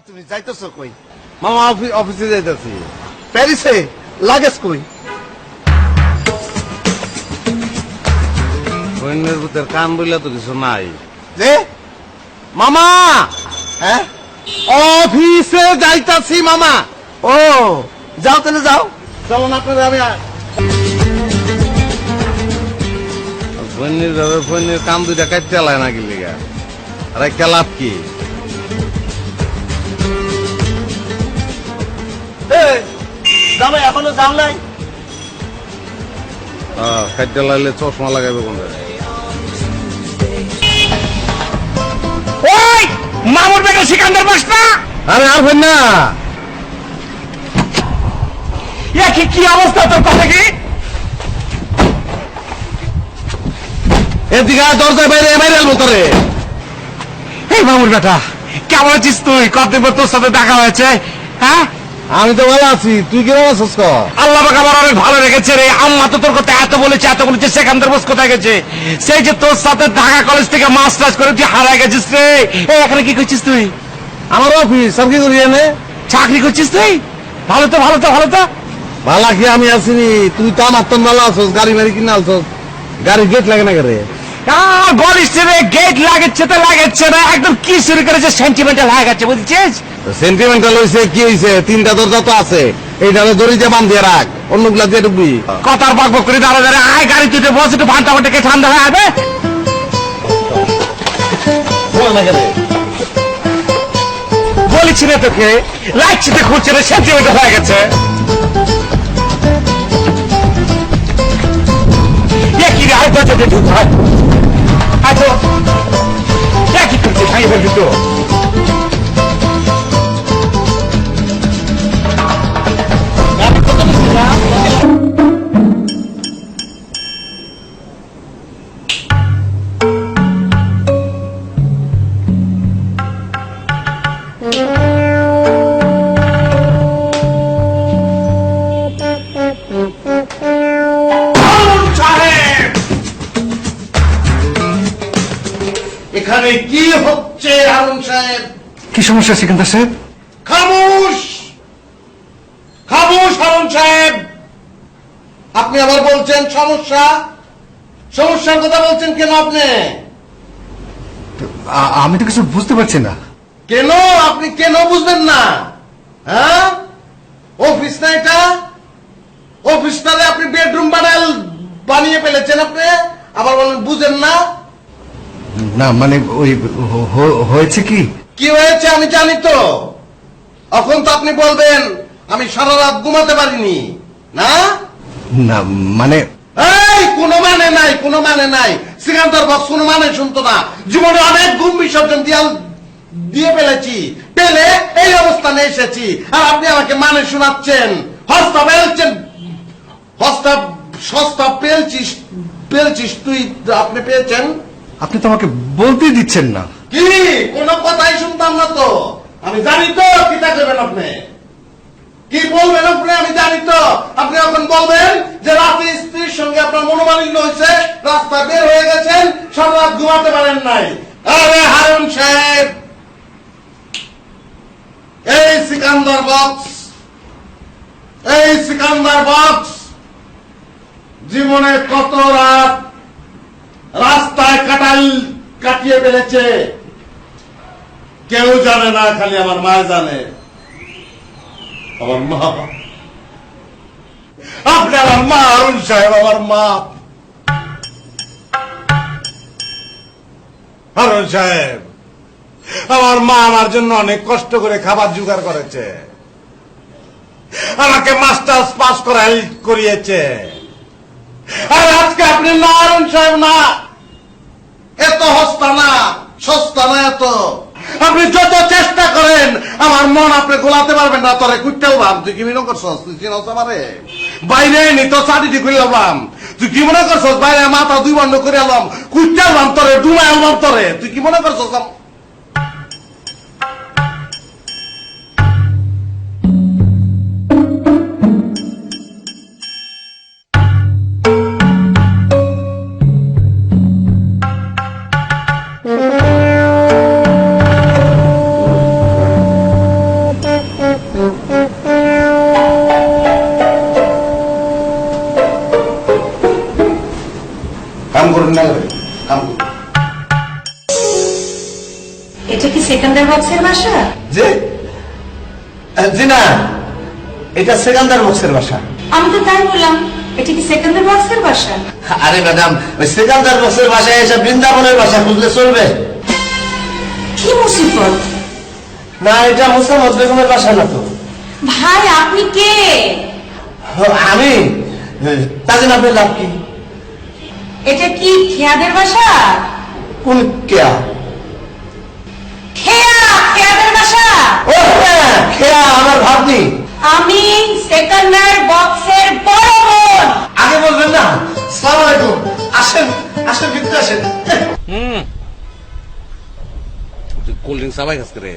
তুমি যাইতেছো কই? মামা অফিসে যাইতেছি। প্যারিসে? লাগেজ কই? বন্যের ভূতের কান বইলা তো কিছু নাই। যে মামা হ্যাঁ, অফিসে যাইতাছি মামা। ও যাও তাহলে যাও। চলুন আপনাদের আমি বন্যের ভাবে বন্যের কান দুইটা কাটতে আলায় না গেলি গা। আর একটা লাভ কি? যাবে এখনো যাও নাই? কাটতে লাগলে চশমা লাগাবে কোন জায়গায়? ওই মামুর বেটা সিকান্দার বাস না? আরে আসবেন না। কি অবস্থা তোর কথা কি? এদিকে দরজায় বাইরে বাইরে এলবো তোরে। এই মামুর বেটা কেমন আছিস তুই? কতদিন পর তোর সাথে দেখা হয়েছে। হ্যাঁ আমি তো ভালো আছি, তুই কিরকম আছিস? আল্লাহ পাক আমার অনেক ভালো রেখেছে রে। আম্মা তো তোর কথা এত বলেছে সেখানকার বস কোথায় গেছে? সেই যে তোর সাথে ঢাকা কলেজ থেকে মাস্টার্স করে তুই হারায় গেছিস রে। এই এখানে কি করছিস তুই? আমার অফিস আর কি করি এনে? চাকরি করছিস তুই? ভালো তো ভালো তো ভালো তো। ভালো কি আমি আসিনি? তুই তো আমার তো ভালো আছস, গাড়ি মারি কিনে আলছস, গাড়ির গেট লাগে না করে। বলিস রে গেট লাগাচ্ছে তো লাগাচ্ছে না, একদম কি শুরু করেছে সেন্টিমেন্টাল হয়ে গেছে বুঝছিস? সেন্টিমেন্টাল হয়েছে কি হয়েছে? তিনটা দরজা তো আছে, এইটারে দড়ি দিয়ে বান্ধিয়ে রাখ, অন্যগুলা দিয়ে ঢুকবি। কথার বক বক করে দাঁড়া দাঁড়া আয় গাড়ি তুই বস একটু ফান্টা ফান্টাকে ঠান্ডা হয়ে আসবে। বলেছি রে তোকে লাইটছিতে খুঁজছে রে, সেন্টিমেন্টাল হয়ে গেছে। কি রে আয় দরজাতে ঢুক হয় আচ্ছা কি করছিস? ভাই ফেলবি তো। এখানে কি হচ্ছে হারুন সাহেব? কি সমস্যা সিকান্দার সাহেব? খামোশ খামোশ হারুন সাহেব। আপনি আবার বলছেন সমস্যা, সমস্যার কথা বলছেন কেন আপনি? আমি তো কিছু বুঝতে পারছি না। কেন আপনি কেন বুঝবেন না? হ্যাঁ, অফিস না এটা? অফিসটারে আপনি বেডরুম বানিয়ে ফেলেছেন আপনি, আবার বলেন বুঝেন না? না মানে ওই হয়েছে কি? কি হয়েছে আমি জানি তো। এখন তো আপনি বলবেন আমি সারা রাত ঘুমাতে পারিনি না? না মানে এই কোনো মানে নাই, কোনো মানে নাই। সিকান্দার বক্স কোনো মানে শুনতো না। জীবনে অনেক ঘুম বিসর্জন দিয়ে ফেলেছি, পেলে এই অবস্থানে এসেছি, আর আপনি আমাকে মানে শোনাচ্ছেন। হস্তা পেলছেন, হস্তা সস্তা পেলছিস তুই, আপনি পেয়েছেন? আপনি তো আমাকে বলতেই দিচ্ছেন না। কি কোনো কথাই শুনতাম না তো। আমি জানি তো কি থাকবেন আপনি, কি বলবেন আপনি, আমি জানি তো। আপনি এখন বলবেন যে রাতে স্ত্রীর সঙ্গে আপনার মনোমালিন্য হয়েছে, রাস্তায় বের হয়ে গেছেন, সারা রাত ঘুমাতে পারেন নাই। আরে হারুন সাহেব, এই সিকান্দার বক্স জীবনে কত রাত রাস্তায় কাটিয়ে ফেলেছে কেউ জানে না, খালি আমার মা জানে। আমার মা, আপনি আমার মা হারুন সাহেব, আমার মা। হারুন সাহেব, আমার মা আমার জন্য অনেক কষ্ট করে খাবার জোগাড় করেছে, আমাকে মাস্টার্স পাস করিয়েছে। আর আজকে আপনি না হারুন সাহেব, না এত হস্তা না, সস্তা না এত। আপনি যত চেষ্টা করেন আমার মন আপনি গোলাতে পারবেন না। তোরে কুটতেও ভাব, তুই কি মনে করছস? তুই চিনস আমারে? বাইরে নিত চারিটি করে এলাম, তুই কি মনে করছস? বাইরে মাথা দুই বন্ধ করে এলাম, কুটতে এলাম তোরে, ডুমা এলাম তোরে, তুই কি মনে করছস? বাসা? জি জি না, এটা সেকান্দার বক্সের বাসা। আমি তো তাই বললাম, এটা কি সেকেন্ডার বক্সের বাসা? আরে ম্যাডাম, ওই সেকান্দার বক্সের বাসায় এসে বৃন্দাবনের বাসা খুঁজলে চলবে কি মুসিবত! না? এটা মুসাম্মদ বেগমের বাসা না তো। ভাই আপনি কে? আমি তাদের আপনার লাভ কি? এটা কি খেয়াদের বাসা? কোন কেয়া? খেয়াদের বাসা। ও হ্যাঁ, খেয়া আমার ভাবনি। আমি সেকেন্ডার বক্সের বড় বোন। আগে বলবেন না? সালাম আলাইকুম। আসেন আসেন, ভিতরে আসেন। কোল্ড ড্রিঙ্কস সবাই খাস করে।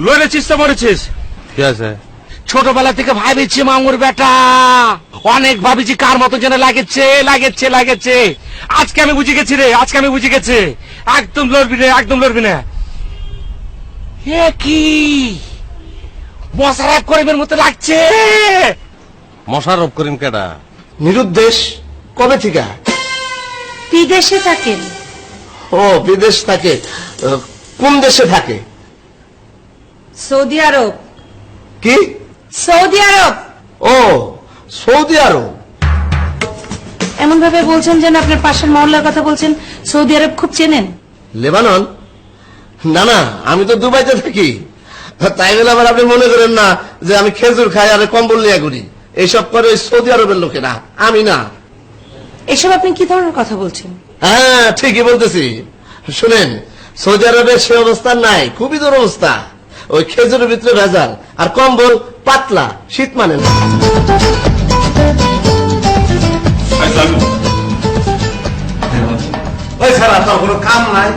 লড়েছিস তো মরেছিস। কি আছে? ছোটবেলা থেকে ভাবেছি মামুর বেটা, অনেক ভাবেছি কার মতো যেন লাগেছে লাগেছে লাগেছে। আজকে আমি বুঝে গেছি রে, আজকে আমি বুঝে গেছি। একদম লড়বি না, একদম লড়বি না। এ কি মশারাপ করিমের মতো লাগছে। মশারফ করিম কেডা? নিরুদ্দেশ কবে থেকে? বিদেশে থাকেন? ও বিদেশ থাকে। কোন দেশে থাকে? সৌদি আরব। কি? সৌদি আরব। ও সৌদি আরব। এমন ভাবে বলছেন যেন আপনার পাশের মহল্লার কথা বলছেন। সৌদি আরব খুব চেনেন? লেবানন? না না, আমি তো দুবাইতে থাকি। তাই বলে আবার আপনি মনে করেন না যে আমি খেজুর খাই আর কম্বল নিয়ে ঘুরি। এইসব করে ওই সৌদি আরবের লোকেরা, আমি না। এসব আপনি কি ধরনের কথা বলছেন? হ্যাঁ ঠিকই বলতেছি। শুনেন, সৌদি আরবের সে অবস্থা নাই, খুবই দুরবস্থা। ওই খেজুরের ভিতরে ভেজাল, আর কম্বল পাতলা, শীত মানে না। ওই সারা তোর কোনো কাম নাই?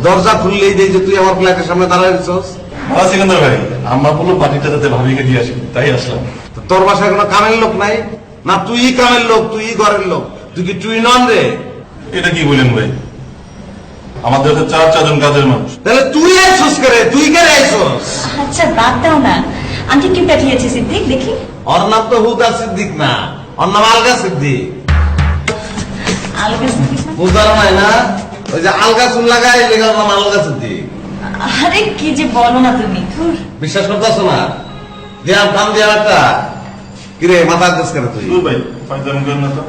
দরজা খুললেই দেখি যে তুই আমার ফ্ল্যাটের সামনে দাঁড়াইছিস। সিকান্দার ভাই, আমরা বললো পার্টিটা যাতে ভাবিকে দিয়ে আসি, তাই আসলাম। তোর বাসায় কোনো কামের লোক নাই? না তুই কামের লোক, তুই ঘরের লোক? তুই কি তুই নন রে? এটা কি বলেন ভাই? আমাদের তো চারজন কাজের মানুষ। তাহলে তুই আইসোস করে, তুই কে আইসোস? আচ্ছা বাদ দাও না, আন্টি কি পাঠিয়েছে সিদ্দিক দেখি। ওর নাম তো হুদা সিদ্দিক না, ওর নাম আলগা সিদ্দিক। আলগা সিদ্দিক না? বুঝার নাই না? ওই যে আলগা চুল লাগায় লেগে ওর নাম আলগা সিদ্দিক। আরে কি যে বলো না তুমি, ধুর। বিশ্বাস করতেছ না? দিয়াম কাম দিয়া একটা। কিরে মাথা দেশ করে তুই? দূর ভাই, ফাইজলাম করেন না তো।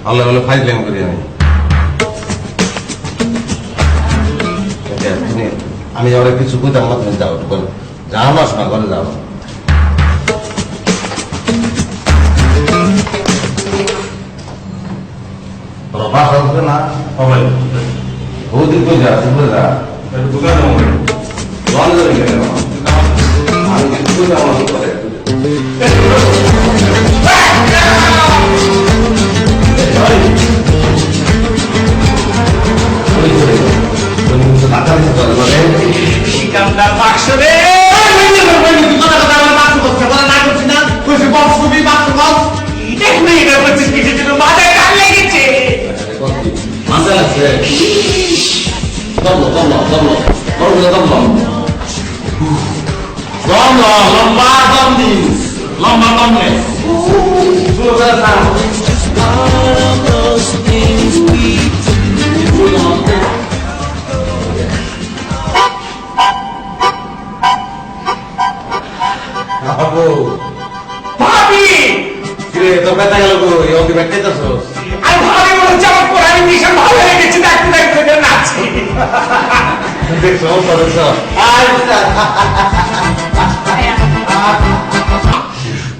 আল্লাহ বলে ফাইজলাম করি আমি। আমি যাওয়ার কিছু কইতাম না, তুমি যাও বলো। যাও না শোনা, ঘরে যাও। তোর বাসা উঠবে না? সবাই বহুদিন কই যা, তুই যা। একটু দোকানে যাবো ভাই। জল ধরে গেল। আমি কিছু কইতাম না তোরে। সিকান্দার বাক্স রে। দেখুন এটা বলছিস কিসের জন্য? মাথায় কান লেগেছে। মাথা লাগছে। দমলো, দমলো, দমলো। দমলো, দমলো। দমলো, লম্বা দম দিস। লম্বা দম নে। শুরু করে থাম। বাবু, ভাবি, কিরে তোর ব্যথা গেল কই? ওকে ব্যাখ্যাইতেছস? আমি ভাবি বলছি আমার কোরআন ভীষণ ভালো লেগেছে, দেখতে দেখতে এটা নাচি। দেখছো, দেখছো।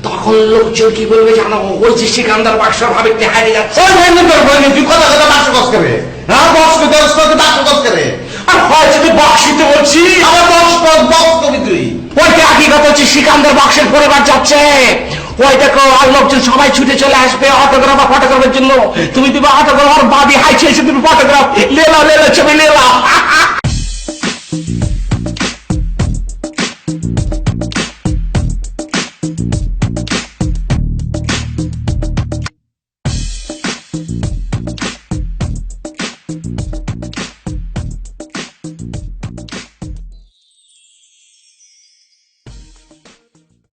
তখন লোকজন কি বলবে জানো? ওই যে সিকান্দার বাক্স ভাবিতে হারিয়ে যাচ্ছে। ওই ভাই নতুন ভাই, তুই কথা কথা বাক্স কস করে। হ্যাঁ বক্স করতে বাক্স কস করে। আর হয় যদি বক্সিতে বলছি, আমার বক্স কবি তুই। ওইটা কি কথা হচ্ছে? সিকান্দার বাক্সের পরিবার যাচ্ছে। ওই দেখো, আর লোকজন সবাই ছুটে চলে আসবে অটোগ্রাফ আর ফটোগ্রাফের জন্য। তুমি দিবা অটোগ্রাফ, আর বাবি হাইছে এসে তুমি ফটোগ্রাফ। লেলা লেলা ছবি লেলা।